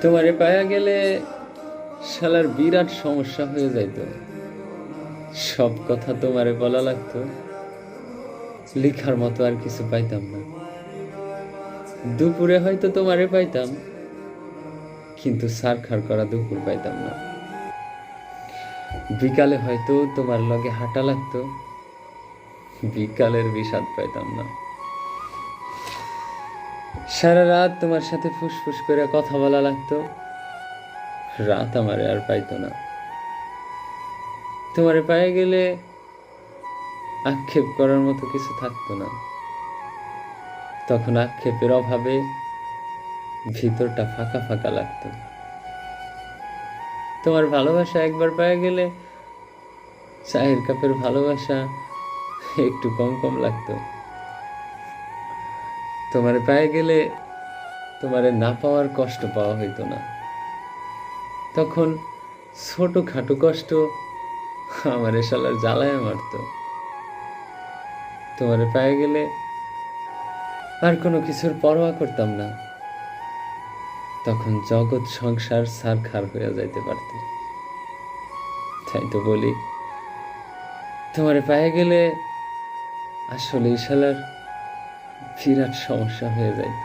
তোমারে পায়া গেলে শালার বিরাট সমস্যা হয়ে যাইতো। সব কথা তোমারে বলা লাগতো, লিখার মতো আর কিছু পাইতাম না। দুপুরে হয়তো তোমারে পাইতাম, কিন্তু সারখার করা দুপুর পাইতাম না। বিকালে হয়তো তোমার লগে হাঁটা লাগতো, বিকালের বিষাদ পাইতাম না। সারা রাত তোমার সাথে ফুসফুস করে কথা বলা লাগতো, রাত আমারে আর পাইতো না। তোমারে পায়ে গেলে আক্ষেপ করার মতো কিছু থাকতো না, তখন আক্ষেপের অভাবে ভিতরটা ফাঁকা ফাঁকা লাগতো। তোমার ভালোবাসা একবার পায়ে গেলে চায়ের কাপের ভালোবাসা একটু কম কম লাগতো। তোমারে পায়ে গেলে তোমারে না পাওয়ার কষ্ট পাওয়া হইতো না, তখন ছোট খাটো কষ্ট আমারে শালার জ্বালায় মারতো। তোমারে পায়ে গেলে আর কোনো কিছুর পরোয়া করতাম না, তখন জগৎ সংসার ছারখার হইয়া যাইতে পারত। তাই তো বলি, তোমারে পায়ে গেলে আসলে শালার বিরাট সমস্যা হয়ে যাইত।